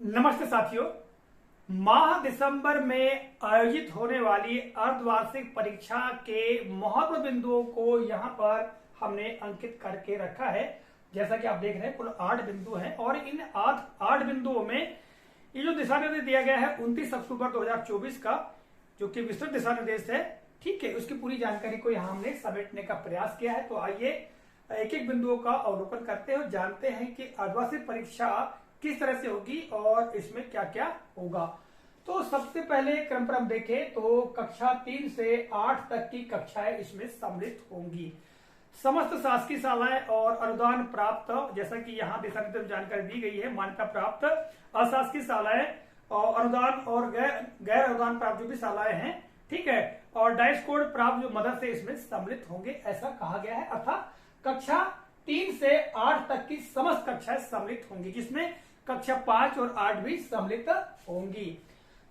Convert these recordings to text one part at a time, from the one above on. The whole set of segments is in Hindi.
नमस्ते साथियों। माह दिसंबर में आयोजित होने वाली अर्धवार्षिक परीक्षा के महत्व बिंदुओं को यहाँ पर हमने अंकित करके रखा है। जैसा कि आप देख रहे हैं कुल 8 बिंदु हैं और इन 8 बिंदुओं में ये जो दिशा निर्देश दिया गया है 29 अक्टूबर 2024 का, जो कि विस्तृत दिशा निर्देश है, ठीक है, उसकी पूरी जानकारी को यहाँ हमने समेटने का प्रयास किया है। तो आइए एक एक बिंदुओं का अवलोकन करते हैं और जानते हैं कि अर्धवार्षिक परीक्षा किस तरह से होगी और इसमें क्या क्या होगा। तो सबसे पहले क्रम पर हम देखें तो कक्षा 3 से 8 तक की कक्षाएं इसमें सम्मिलित होंगी। समस्त शासकीय शालाएं और अनुदान प्राप्त, जैसा कि यहाँ दिशा निर्देश जानकारी दी गई है, मान्यता प्राप्त अशासकीय शालाएं और अनुदान और गैर अनुदान प्राप्त जो भी शालाएं हैं, ठीक है, और डाइस कोड प्राप्त जो मदद से इसमें सम्मिलित होंगे, ऐसा कहा गया है। अर्थात कक्षा 3 से 8 तक की समस्त कक्षाएं सम्मिलित होंगी, जिसमें कक्षा 5 और 8 भी सम्मिलित होंगी।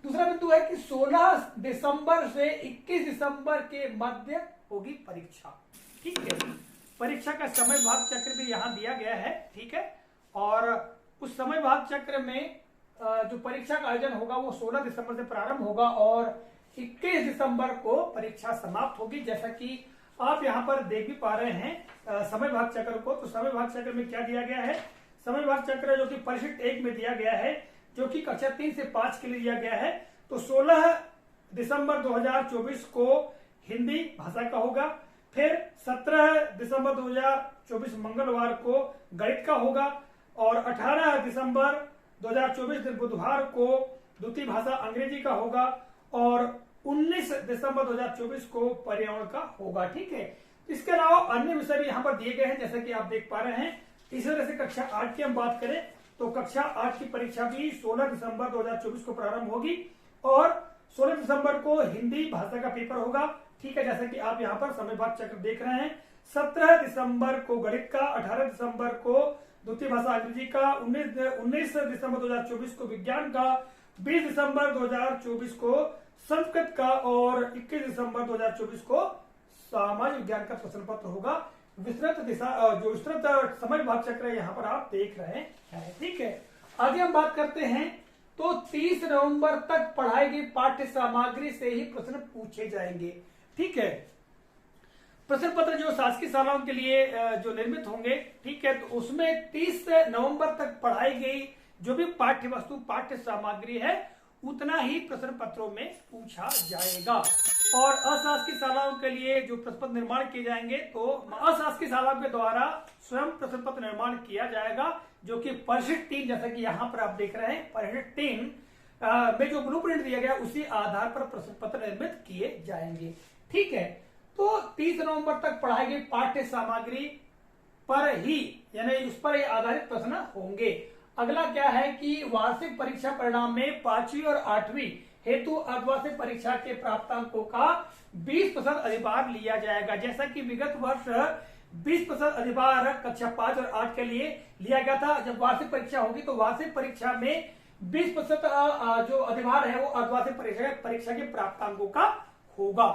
दूसरा बिंदु है कि 16 दिसंबर से 21 दिसंबर के मध्य होगी परीक्षा, ठीक है। परीक्षा का समय भाग चक्र भी यहाँ दिया गया है, ठीक है, और उस समय भाग चक्र में जो परीक्षा का आयोजन होगा वो 16 दिसंबर से प्रारंभ होगा और 21 दिसंबर को परीक्षा समाप्त होगी। जैसा कि आप यहाँ पर देख भी पा रहे हैं समय भाग चक्र को। तो समय भाग चक्र में क्या दिया गया है? समय भाग चक्र जो कि परिशिष्ट 1 में दिया गया है, जो कि कक्षा 3 से 5 के लिए दिया गया है। तो 16 दिसंबर 2024 को हिंदी भाषा का होगा, फिर 17 दिसंबर 2024 मंगलवार को गणित का होगा और 18 दिसंबर 2024 बुधवार को द्वितीय भाषा अंग्रेजी का होगा और 19 दिसंबर 2024 को पर्यावरण का होगा, ठीक है। इसके अलावा अन्य विषय भी यहाँ पर दिए गए हैं, जैसे कि आप देख पा रहे हैं। इसी तरह से कक्षा 8 की हम बात करें तो कक्षा 8 की परीक्षा भी 16 दिसंबर 2024 को प्रारंभ होगी और 16 दिसंबर को हिंदी भाषा का पेपर होगा, ठीक है, जैसा कि आप यहाँ पर समय भाग चक्र देख रहे हैं। 17 दिसंबर को गणित का, 18 दिसंबर को द्वितीय भाषा अंग्रेजी का, 19 दिसंबर 2024 को विज्ञान का, 20 दिसंबर 2024 को संस्कृत का और 21 दिसंबर 2024 को सामाजिक विज्ञान का प्रश्न पत्र होगा। विस्तृत समय भाग चक्र यहाँ पर आप देख रहे हैं, ठीक है। आगे हम बात करते हैं तो 30 नवंबर तक पढ़ाई गई पाठ्य सामग्री से ही प्रश्न पूछे जाएंगे, ठीक है। प्रश्न पत्र जो शासकीय शालाओं के लिए जो निर्मित होंगे, ठीक है, तो उसमें 30 नवंबर तक पढ़ाई गई जो भी पाठ्य वस्तु पाठ्य सामग्री है उतना ही प्रश्न पत्रों में पूछा जाएगा। और अशासकीय शालाओं के लिए जो प्रश्न पत्र निर्माण किए जाएंगे तो अशासकीय शालाओं के द्वारा स्वयं प्रश्न पत्र निर्माण किया जाएगा, जो कि परिशिष्ट 3, जैसा कि यहाँ पर आप देख रहे हैं, परिशिष्ट 3 में जो ब्लूप्रिंट दिया गया उसी आधार पर प्रश्न पत्र निर्मित किए जाएंगे, ठीक है। तो 30 नवंबर तक पढ़ाई गई पाठ्य सामग्री पर ही, यानी उस पर ही आधारित प्रश्न होंगे। अगला क्या है कि वार्षिक परीक्षा परिणाम में 5वीं और 8वीं हेतु अर्धवार्षिक परीक्षा के प्राप्तांकों का 20% अधिभार लिया जाएगा। जैसा कि विगत वर्ष 20% अधिभार कक्षा 5 और 8 के लिए लिया गया था। जब वार्षिक परीक्षा होगी तो वार्षिक परीक्षा में 20% जो अधिभार है वो अर्धवार्षिक परीक्षा के प्राप्तांकों का होगा।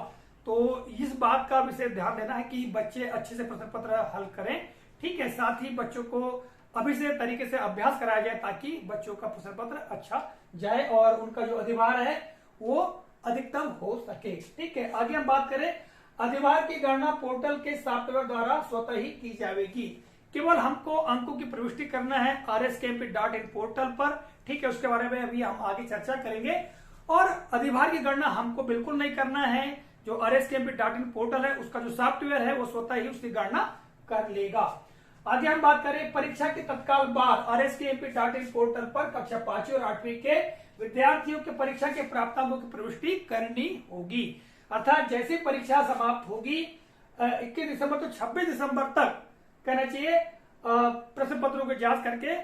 तो इस बात का विशेष ध्यान देना है कि बच्चे अच्छे से प्रश्न पत्र हल करें, ठीक है। साथ ही बच्चों को अभी से तरीके से अभ्यास कराया जाए ताकि बच्चों का प्रश्न पत्र अच्छा जाए और उनका जो अधिभार है वो अधिकतम हो सके, ठीक है। आगे हम बात करें, अधिभार की गणना पोर्टल के सॉफ्टवेयर द्वारा स्वतः ही की जाएगी। केवल हमको अंकों की प्रविष्टि करना है RSKMP.in पोर्टल पर, ठीक है। उसके बारे में अभी हम आगे चर्चा करेंगे। और अधिभार की गणना हमको बिल्कुल नहीं करना है, जो RSKMP.in पोर्टल है उसका जो सॉफ्टवेयर है वो स्वतः ही उसकी गणना कर लेगा। आगे हम बात करें, परीक्षा के तत्काल बाद RSKMP.in पोर्टल पर कक्षा 5वीं और 8वीं के विद्यार्थियों के परीक्षा के प्राप्तांकों की प्रविष्टि करनी होगी। अर्थात जैसे परीक्षा समाप्त होगी 21 दिसंबर तो 26 दिसंबर तक कहना चाहिए प्रश्न पत्रों की जांच करके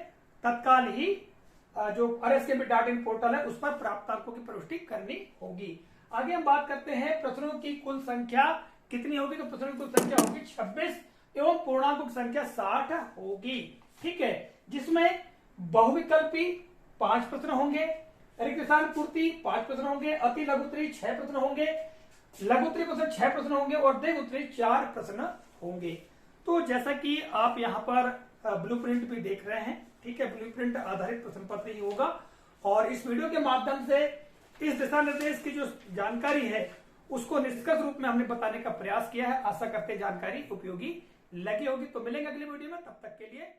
तत्काल ही जो RSKMP.in पोर्टल है उस पर प्राप्तांकों की प्रविष्टि करनी होगी। आगे हम बात करते हैं प्रश्नों की कुल संख्या कितनी होगी। तो प्रश्नों की कुल संख्या होगी 26 एवं पूर्णांकों की संख्या 60 होगी, ठीक है, जिसमें बहुविकल्पी 5 प्रश्न होंगे, रिक्त स्थान पूर्ति 5 प्रश्न होंगे, अति लघुत्तरी 6 प्रश्न होंगे, लघुत्तरी प्रश्न 6 प्रश्न होंगे और दीर्घोत्तरी 4 प्रश्न होंगे। तो जैसा कि आप यहाँ पर ब्लूप्रिंट भी देख रहे हैं, ठीक है, ब्लूप्रिंट आधारित प्रश्न पत्र ही होगा और इस वीडियो के माध्यम से इस दिशा निर्देश की जो जानकारी है उसको निष्कर्ष रूप में हमने बताने का प्रयास किया है। आशा करते जानकारी उपयोगी लगी होगी। तो मिलेंगे अगले वीडियो में, तब तक के लिए